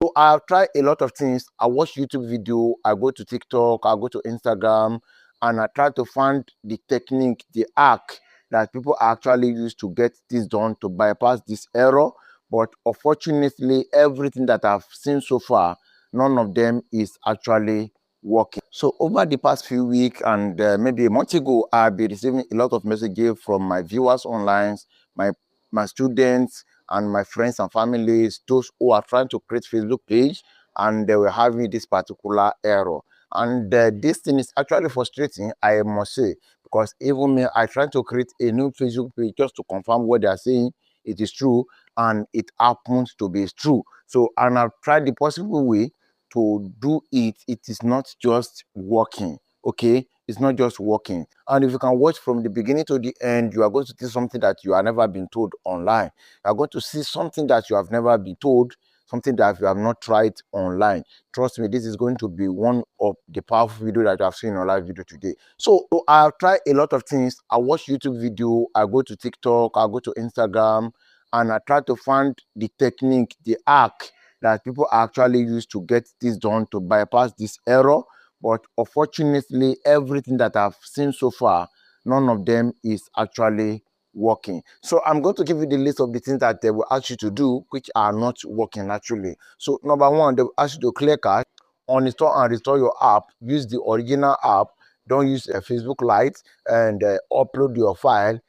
So I've tried a lot of things. I watch YouTube video, I go to TikTok, I go to Instagram, and I try to find the technique, the hack that people actually use to get this done, to bypass this error. But unfortunately, everything that I've seen so far, none of them is actually working. So over the past few weeks and maybe a month ago, I've been receiving a lot of messages from my viewers online, my students, and my friends and families, those who are trying to create Facebook page, and they were having this particular error. And this thing is actually frustrating, I must say, because even me, I try to create a new Facebook page just to confirm what they are saying it is true, and it happens to be true. So, and I've tried the possible way to do it. It is not just working. Okay, it's not just working. And if you can watch from the beginning to the end, you are going to see something that you have never been told online. You are going to see something that you have never been told, something that you have not tried online. Trust me, this is going to be one of the powerful video that you have seen in our live video today. So I've tried a lot of things. I watch YouTube video, I go to TikTok, I go to Instagram, and I try to find the technique, the hack that people actually use to get this done, to bypass this error. But unfortunately, everything that I've seen so far, none of them is actually working. So I'm going to give you the list of the things that they will ask you to do, which are not working actually. So number one, they will ask you to clear cache, uninstall and restore your app. Use the original app. Don't use a Facebook Lite, and upload your file.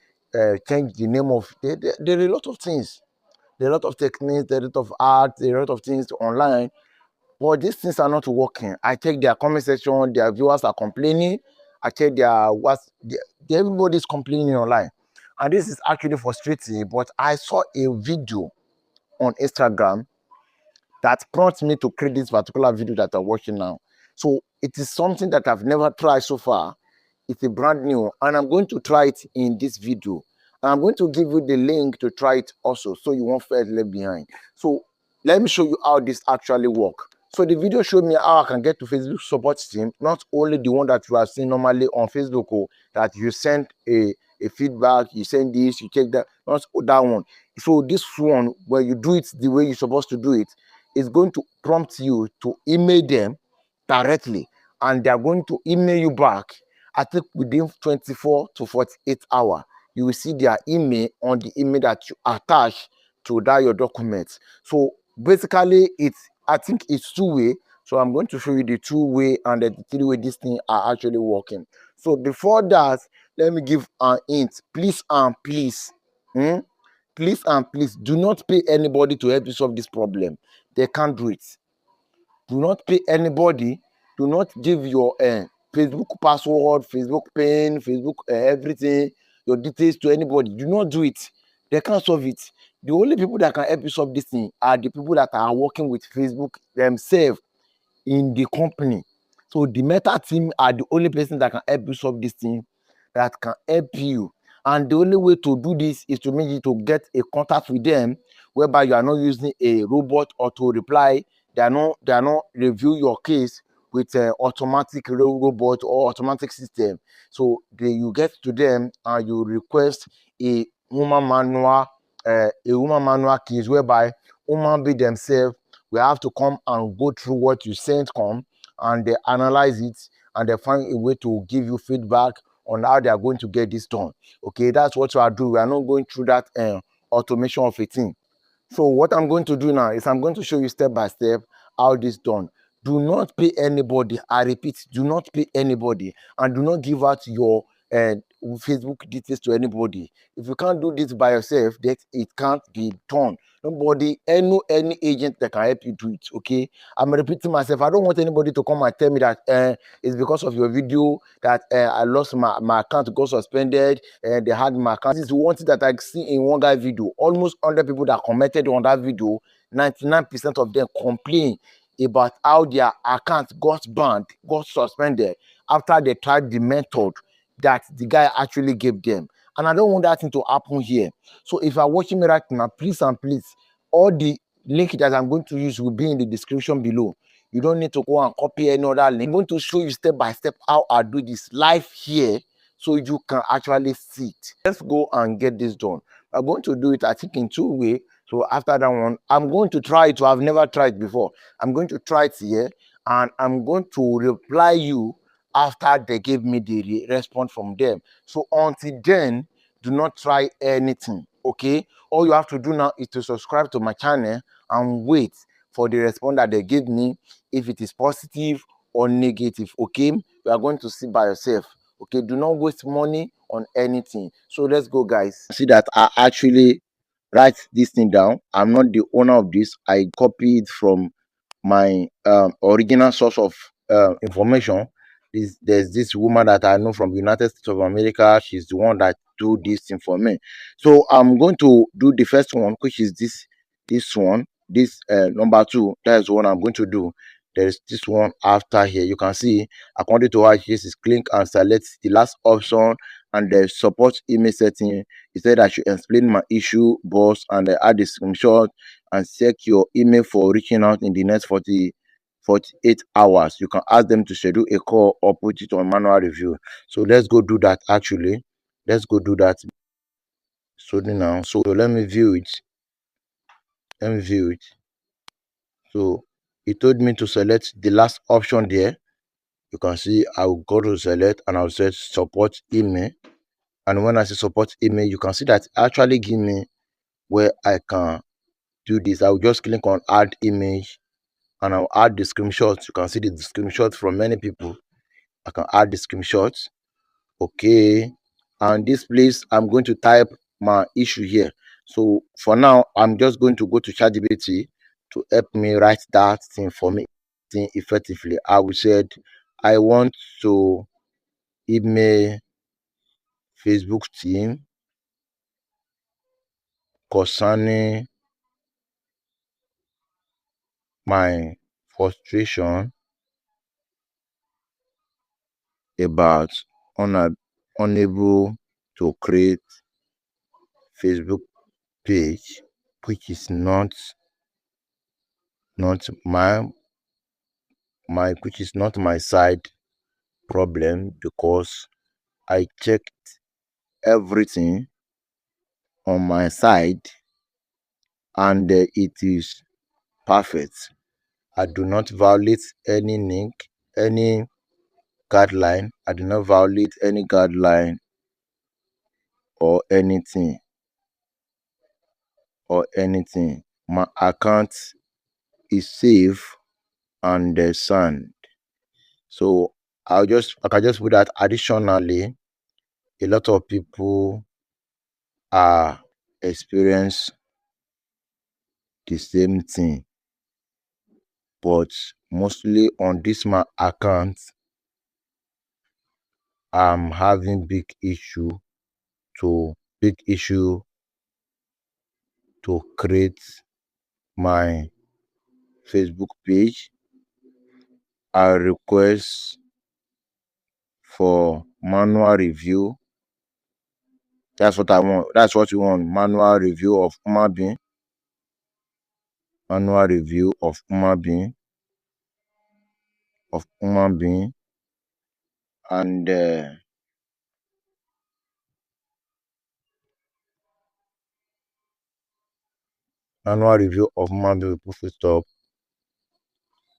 Change the name of. There are a lot of things. There are a lot of techniques. There are a lot of art. There are a lot of things online. But these things are not working. I check their comment section, their viewers are complaining. I check everybody's complaining online. And this is actually frustrating, but I saw a video on Instagram that prompted me to create this particular video that I'm watching now. So it is something that I've never tried so far. It's a brand new, and I'm going to try it in this video. And I'm going to give you the link to try it also, so you won't feel left behind. So let me show you how this actually works. So the video showed me how I can get to Facebook support team, not only the one that you are seeing normally on Facebook, that you send a feedback, you send this, you check that, not that one. So this one, where you do it the way you're supposed to do it, is going to prompt you to email them directly, and they're going to email you back. I think within 24 to 48 hours, you will see their email on the email that you attach to that your document. So basically, I think it's two-way. So I'm going to show you the two-way and the three-way this thing are actually working. So before that, let me give an hint. Please and please, please and please, do not pay anybody to help you solve this problem. They can't do it. Do not pay anybody. Do not give your Facebook password, Facebook PIN, Facebook everything, your details to anybody. Do not do it. They can't solve it. The only people that can help you solve this thing are the people that are working with Facebook themselves in the company. So the Meta team are the only person that can help you solve this thing, that can help you. And the only way to do this is to make you to get a contact with them, whereby you are not using a robot or to reply. They are not review your case with automatic robot or automatic system. So you get to them and you request a human manual case, whereby human being themselves will have to come and go through what you sent and they analyze it, and they find a way to give you feedback on how they are going to get this done. Okay, that's what we are doing. We are not going through that automation of a thing. So what I'm going to do now is I'm going to show you step by step how this done. Do not pay anybody. I repeat, do not pay anybody, and do not give out your Facebook details to anybody. If you can't do this by yourself, that it can't be done. Nobody, any agent that can help you do it. Okay, I'm repeating myself. I don't want anybody to come and tell me that it's because of your video that I lost my account, got suspended, and they had my account. This is one thing that I see in one guy video. Almost 100 people that commented on that video, 99% of them complain about how their account got banned, got suspended after they tried the method that the guy actually gave them. And I don't want that thing to happen here. So if you're watching me right now, please and please, all the link that I'm going to use will be in the description below. You don't need to go and copy any other link. I'm going to show you step by step how I do this live here, so you can actually see it. Let's go and get this done. I'm going to do it, I think, in two ways. So after that one, I'm going to try it. I've never tried before. I'm going to try it here, and I'm going to reply you after they give me the response from them. So until then, do not try anything. Okay, all you have to do now is to subscribe to my channel and wait for the response that they give me, if it is positive or negative. Okay, you are going to see by yourself. Okay, do not waste money on anything. So let's go, guys. See that I actually write this thing down. I'm not the owner of this. I copied from my original source of information. There's this woman that I know from United States of America. She's the one that do this thing for me. So I'm going to do the first one, which is this one, this number two. That's what I'm going to do. There's this one after here. You can see, according to how it is, click and select the last option, and the support email setting. He said I should explain my issue, boss, and add the screenshot and check your email for reaching out in the next 48 hours. You can ask them to schedule a call or put it on manual review. So let's go do that actually. Let's go do that. So now, so let me view it. Let me view it. So he told me to select the last option there. You can see I'll go to select and I'll set support email. And when I say support email, you can see that actually give me where I can do this. I'll just click on add image and I'll add the screenshots. You can see the screenshots from many people. I can add the screenshots. Okay. And this place, I'm going to type my issue here. So for now, I'm just going to go to ChatGPT to help me write that thing for me effectively. I will said I want to email Facebook team concerning my frustration about unable to create Facebook page, which is not my which is not my side problem, because I checked everything on my side and it is perfect. I do not violate any link, any guideline. I do not violate any guideline or anything. My account is safe and sound. So I can just put that additionally, a lot of people are experience the same thing, but mostly on this my account, I'm having big issue to create my Facebook page. I request for manual review. That's what I want. That's what you want. Manual review of human being. Manual review of human being. And manual review of human being will put stop.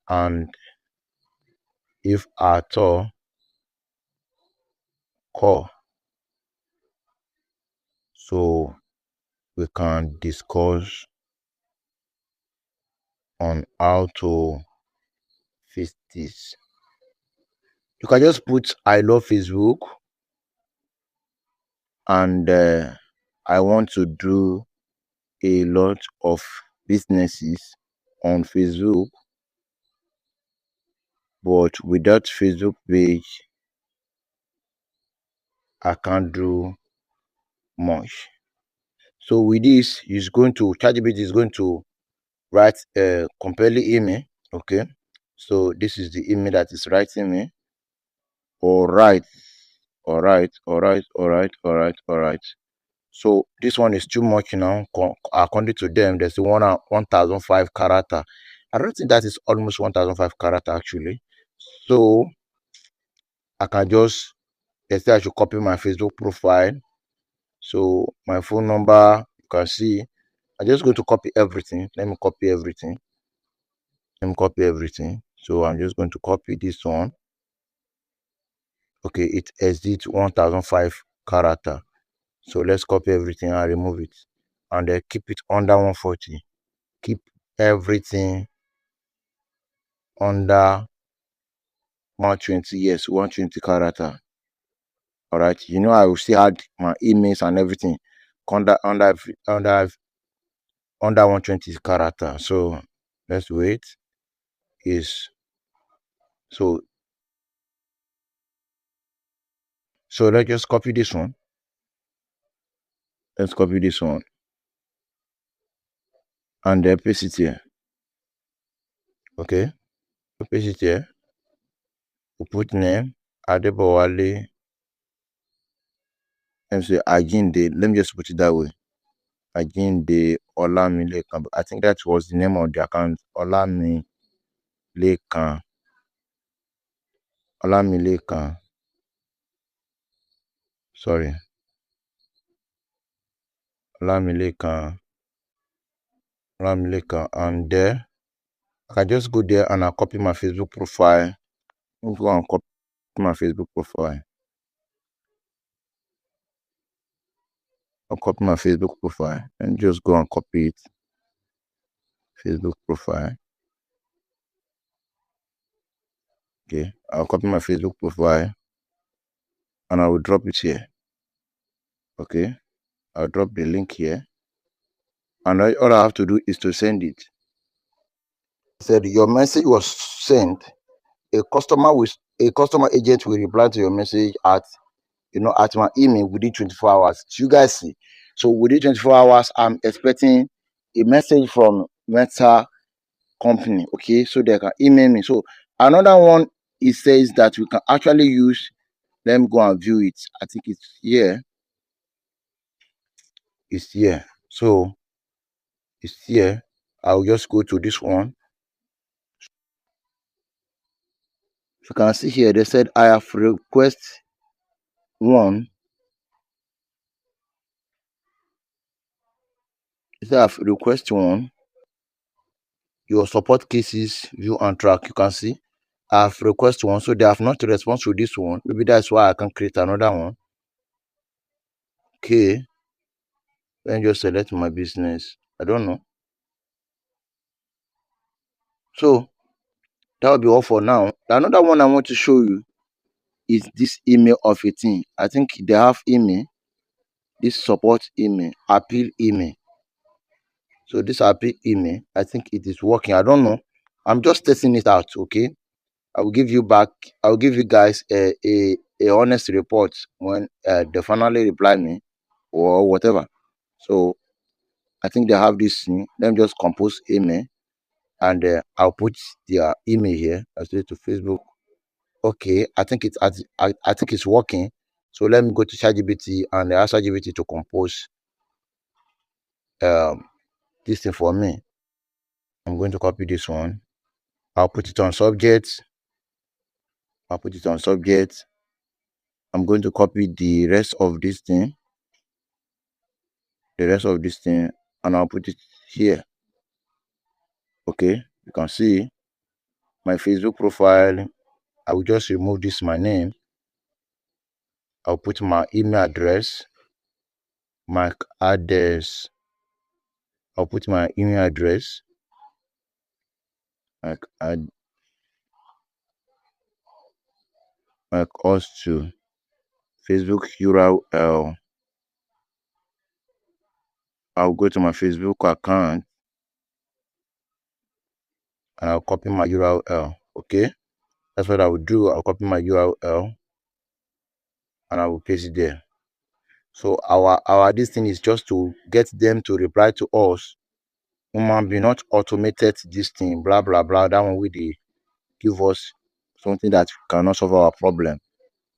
And if at all, call so we can discuss on how to fix this. You can just put I love Facebook and I want to do a lot of businesses on Facebook, but without Facebook page, I can't do much. So with this, ChatGPT is going to write a compelling email. Okay. So this is the email that is writing me. All right. So this one is too much now. According to them, there's the 1005 character. I don't think that is almost 1005 character actually. So I can just, they say I should copy my Facebook profile. So my phone number, you can see I'm just going to copy everything. Let me copy everything. Let me copy everything. So I'm just going to copy this one. Okay, it exceeds 1005 character. So let's copy everything and remove it. And then keep it under 140. Keep everything under 120. Yes, 120 character. All right. I will still add my emails and everything under 120 character. So let's wait. Is so so let's just copy this one. Let's copy this one and then paste it here. Okay, we paste it here. We put name Adebowale. Let me say Aginde. Let me just put it that way. Aginde Olamilekan. I think that was the name of the account. Olamilekan. Olamilekan. Sorry. Olamilekan. Olamilekan. And there, I can just go there and I'll copy my Facebook profile. Let's go and copy my Facebook profile. I'll copy my Facebook profile and just go and copy it. Facebook profile. Okay, I'll copy my Facebook profile and I will drop it here. Okay, I'll drop the link here. And all I have to do is to send it. I said your message was sent. A customer agent will reply to your message at my email within 24 hours. You guys see. So within 24 hours, I'm expecting a message from Meta company. Okay, so they can email me. So another one, it says that we can actually use. Let me go and view it. I think it's here. It's here. So it's here. I'll just go to this one. You can see here, they said I have request one. They said I have request one. Your support cases, view and track. You can see I have request one. So they have not responded to this one. Maybe that's why I can create another one. Okay. Then just select my business. I don't know. So that will be all for now. Another one I want to show you is this email of a thing. I think they have email, this support email, appeal email. So this appeal email, I think it is working. I don't know. I'm just testing it out. Okay. I will give you guys a honest report when they finally reply me or whatever. So I think they have this thing. Let me just compose email and I'll put their email here. I'll say to Facebook. Okay, I think I think it's working. So let me go to ChatGPT and ask ChatGPT to compose this thing for me. I'm going to copy this one. I'll put it on subject. I'll put it on subject. I'm going to copy the rest of this thing. And I'll put it here. Okay, you can see my Facebook profile. I will just remove this my name. I'll put my email address, my address. I'll put my email address. Like add my cost to Facebook URL. I'll go to my Facebook account and I'll copy my URL. Okay, that's what I will do. I'll copy my URL and I will paste it there. So our this thing is just to get them to reply to us. Human be not automated this thing, blah blah blah. That one will they give us something that cannot solve our problem.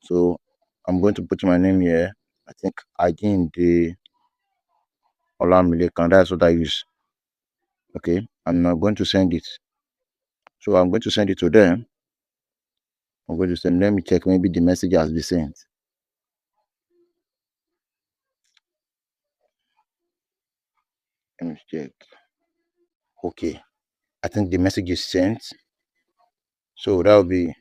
So I'm going to put my name here. I think again the Olamilekan. That's what I use. Okay, I'm not going to send it. So I'm going to send it to them. I'm going to send. Let me check. Maybe the message has been sent. Let me check. Okay, I think the message is sent. So that will be,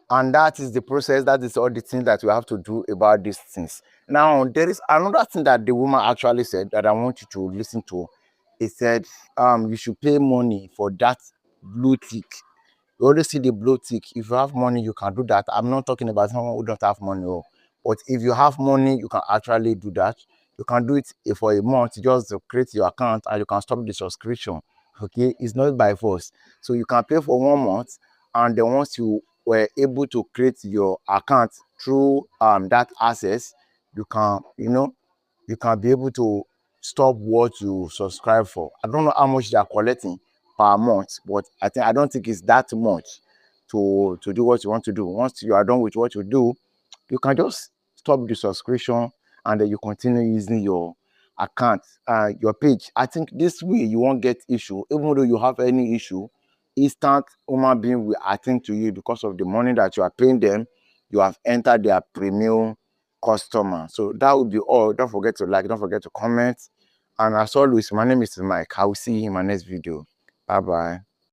and that is the process. That is all the things that we have to do about these things. Now, there is another thing that the woman actually said that I want you to listen to. He said, you should pay money for that blue tick. You always see the blue tick. If you have money, you can do that. I'm not talking about someone who don't have money, but if you have money, you can actually do that. You can do it for a month, just to create your account, and you can stop the subscription. Okay, it's not by force. So you can pay for 1 month, and then once you were able to create your account through that access, you can, you can be able to stop what you subscribe for. I don't know how much they are collecting per month, but I don't think it's that much to do what you want to do. Once you are done with what you do, you can just stop the subscription, and then you continue using your account, your page. I think this way you won't get issue. Even though you have any issue, instant human being will attend to you because of the money that you are paying them. You have entered their premium customer. So that will be all. Don't forget to like, don't forget to comment. And as always, my name is Mike. I will see you in my next video. Bye bye.